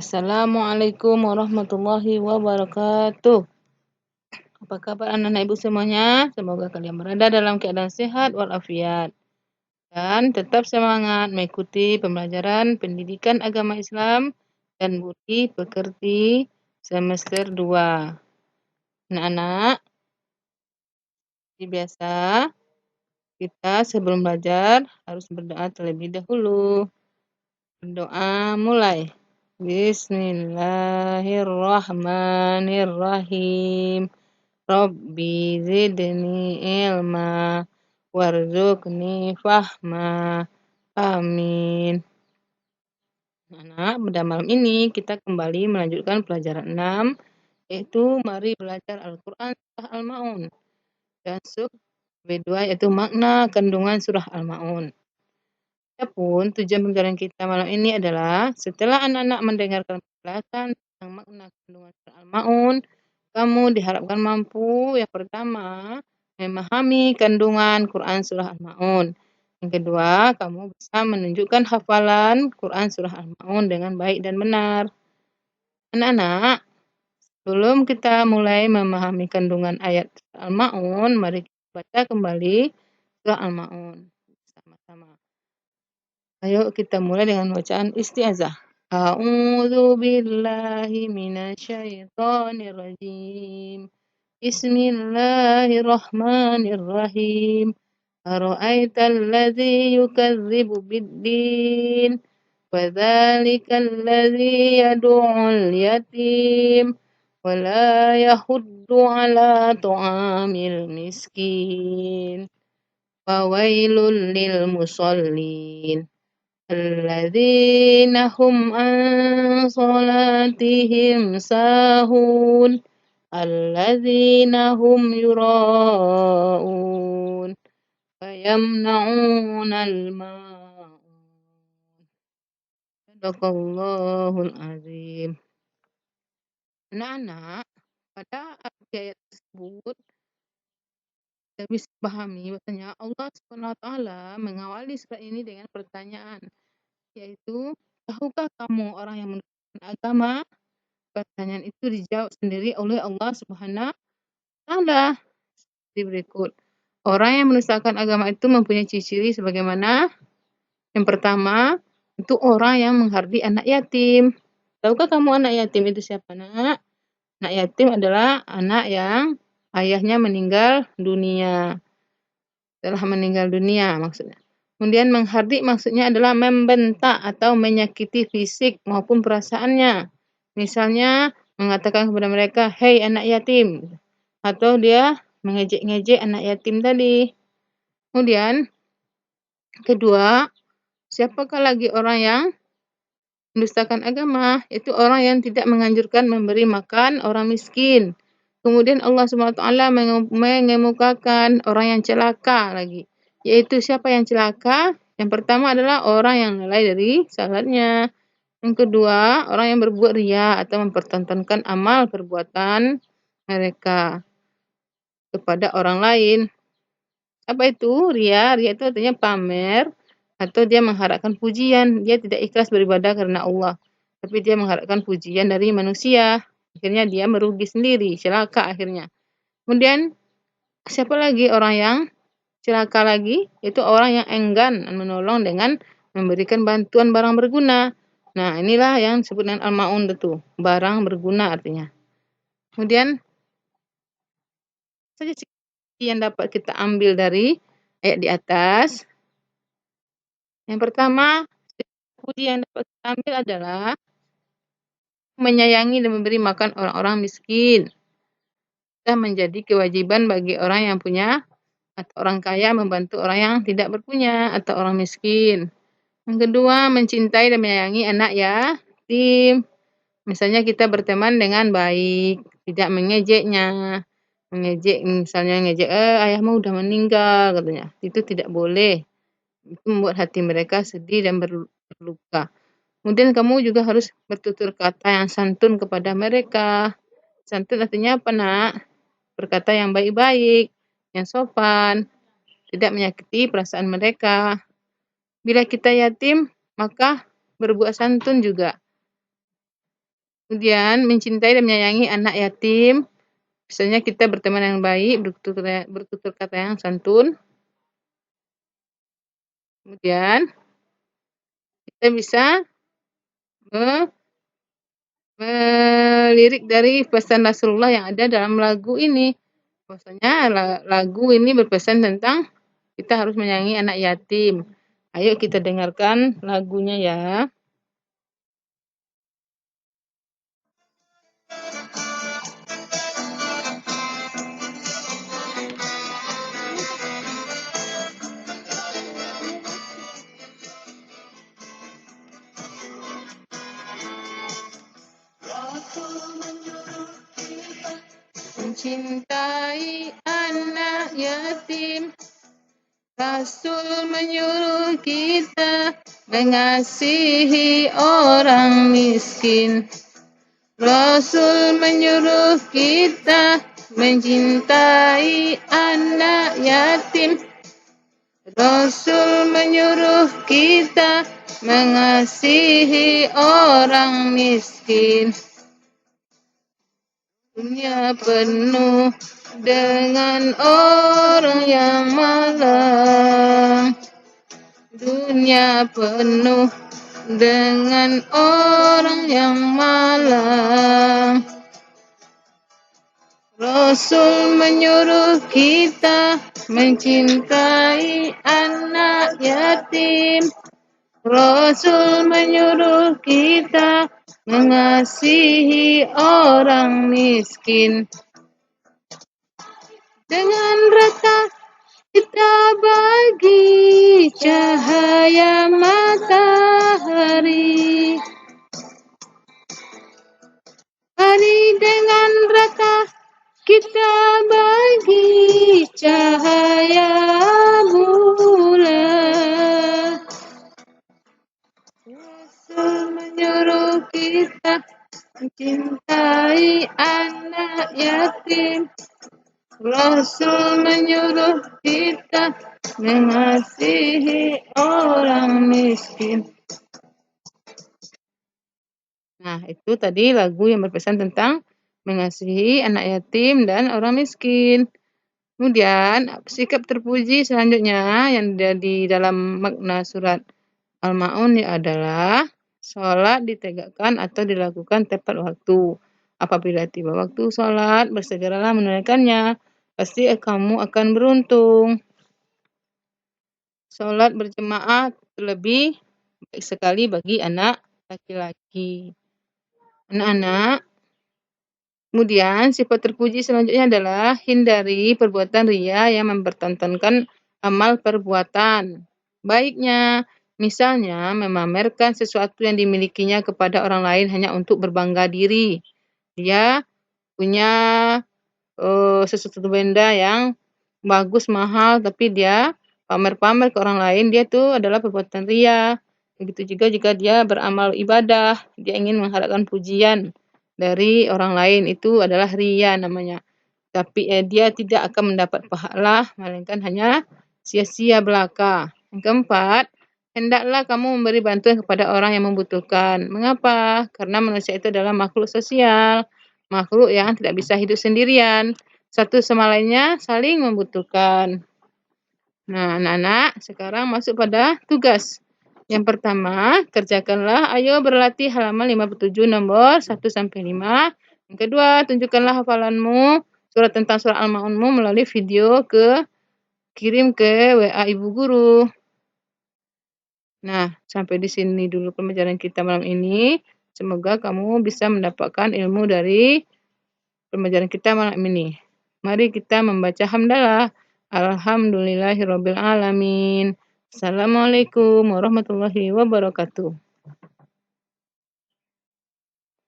Assalamualaikum warahmatullahi wabarakatuh. Apa kabar anak-anak ibu semuanya? Semoga kalian berada dalam keadaan sehat walafiat. Dan tetap semangat mengikuti pembelajaran pendidikan agama Islam dan budi pekerti semester 2. Anak-anak, seperti biasa, kita sebelum belajar harus berdoa terlebih dahulu. Berdoa mulai. Bismillahirrahmanirrahim. Rabbi zidni ilma warzuqni fahma. Amin. Anak, pada malam ini kita kembali melanjutkan pelajaran 6, yaitu mari belajar Al-Quran surah Al-Ma'un. Dan sub B2 yaitu makna kandungan surah Al-Ma'un. Adapun tujuan pembelajaran kita malam ini adalah setelah anak-anak mendengarkan penjelasan tentang makna kandungan surah Al-Ma'un, kamu diharapkan mampu yang pertama memahami kandungan Quran surah Al-Ma'un. Yang kedua, kamu bisa menunjukkan hafalan Quran surah Al-Ma'un dengan baik dan benar. Anak-anak, sebelum kita mulai memahami kandungan ayat Al-Ma'un, mari kita baca kembali surah Al-Ma'un bersama-sama. Ayo kita mulai dengan bacaan isti'azah. A'udzu billahi minasyaitonir rajim. Bismillahirrahmanirrahim. Ara'aital ladzi yukadzibu biddin. Fadzalikal ladzi yad'ul yatim. Wala yahuddu ala ta'amil miskin. Fawailul lil musallin. Alladzina hum an salatihim sahun. Alladzina hum yura'un. Fayamna'unal ma'un. Sadaqallahul azim. Anak-anak, pada ayat tersebut kita bisa pahami bahwasanya Allah SWT mengawali surat ini dengan pertanyaan, yaitu, tahukah kamu orang yang mendustakan agama? Pertanyaan itu dijawab sendiri oleh Allah Subhanahu wa Ta'ala. Seperti berikut. Orang yang mendustakan agama itu mempunyai ciri-ciri sebagaimana? Yang pertama, itu orang yang menghardi anak yatim. Tahukah kamu anak yatim itu siapa, nak? Anak yatim adalah anak yang ayahnya meninggal dunia. Telah meninggal dunia maksudnya. Kemudian menghardik maksudnya adalah membentak atau menyakiti fisik maupun perasaannya. Misalnya mengatakan kepada mereka, "Hei anak yatim." Atau dia mengejek-ngejek anak yatim tadi. Kemudian kedua, siapakah lagi orang yang mendustakan agama? Itu orang yang tidak menganjurkan memberi makan orang miskin. Kemudian Allah SWT mengemukakan orang yang celaka lagi. Yaitu siapa yang celaka? Yang pertama adalah orang yang lalai dari salatnya. Yang kedua, orang yang berbuat riya atau mempertontonkan amal perbuatan mereka kepada orang lain. Apa itu riya? Riya itu artinya pamer atau dia mengharapkan pujian. Dia tidak ikhlas beribadah karena Allah, tapi dia mengharapkan pujian dari manusia. Akhirnya dia merugi sendiri, celaka akhirnya. Kemudian siapa lagi orang yang celaka lagi? Itu orang yang enggan menolong dengan memberikan bantuan barang berguna. Nah, inilah yang disebut dengan al-ma'un itu, barang berguna artinya. Kemudian saja yang dapat kita ambil dari ayat di atas. Yang pertama, puji yang dapat kita ambil adalah menyayangi dan memberi makan orang-orang miskin. Sudah menjadi kewajiban bagi orang yang punya atau orang kaya membantu orang yang tidak berpunya atau orang miskin. Yang kedua, mencintai dan menyayangi anak yatim. Misalnya kita berteman dengan baik, tidak mengejeknya. Mengejek, misalnya ngejek, ayahmu udah meninggal katanya. Itu tidak boleh. Itu membuat hati mereka sedih dan berluka. Kemudian kamu juga harus bertutur kata yang santun kepada mereka. Santun artinya apa, nak? Berkata yang baik-baik, yang sopan, tidak menyakiti perasaan mereka. Bila kita yatim, maka berbuat santun juga. Kemudian mencintai dan menyayangi anak yatim. Misalnya kita berteman yang baik, bertutur kata yang santun. Kemudian kita bisa melirik dari pesan Rasulullah yang ada dalam lagu ini. Bahwasanya lagu ini berpesan tentang kita harus menyayangi anak yatim. Ayo kita dengarkan lagunya ya. Mencintai anak yatim. Rasul menyuruh kita mengasihi orang miskin. Rasul menyuruh kita mencintai anak yatim. Rasul menyuruh kita mengasihi orang miskin. Dunia penuh dengan orang yang malang. Dunia penuh dengan orang yang malang. Rasul menyuruh kita mencintai anak yatim. Rasul menyuruh kita mengasihi orang miskin. Dengan rata kita bagi cahaya matahari. Mari dengan rata kita bagi cahaya bulan. Rasul menyuruh kita mencintai anak yatim. Rasul menyuruh kita mengasihi orang miskin. Nah, itu tadi lagu yang berpesan tentang mengasihi anak yatim dan orang miskin. Kemudian, sikap terpuji selanjutnya yang ada di dalam makna surat Al-Ma'un adalah sholat ditegakkan atau dilakukan tepat waktu. Apabila tiba waktu sholat, bersegeralah menunaikannya. Pasti kamu akan beruntung. Sholat berjemaah lebih baik sekali bagi anak laki-laki. Anak-anak, kemudian sifat terpuji selanjutnya adalah hindari perbuatan riya yang mempertontonkan amal perbuatan baiknya. Misalnya memamerkan sesuatu yang dimilikinya kepada orang lain hanya untuk berbangga diri. Dia punya sesuatu benda yang bagus, mahal, tapi dia pamer-pamer ke orang lain, dia tuh adalah perbuatan riya. Begitu juga jika dia beramal ibadah, dia ingin mengharapkan pujian dari orang lain, itu adalah riya namanya. Tapi dia tidak akan mendapat pahala, melainkan hanya sia-sia belaka. Yang keempat, hendaklah kamu memberi bantuan kepada orang yang membutuhkan. Mengapa? Karena manusia itu adalah makhluk sosial, makhluk yang tidak bisa hidup sendirian. Satu sama lainnya saling membutuhkan. Nah, anak-anak, sekarang masuk pada tugas. Yang pertama, kerjakanlah ayo berlatih halaman 57 nomor 1-5. Yang kedua, tunjukkanlah hafalanmu surat tentang surah Al-Ma'unmu melalui video kirim ke WA Ibu Guru. Nah, sampai di sini dulu pembelajaran kita malam ini. Semoga kamu bisa mendapatkan ilmu dari pembelajaran kita malam ini. Mari kita membaca hamdalah. Alhamdulillahirabbil alamin. Assalamualaikum warahmatullahi wabarakatuh.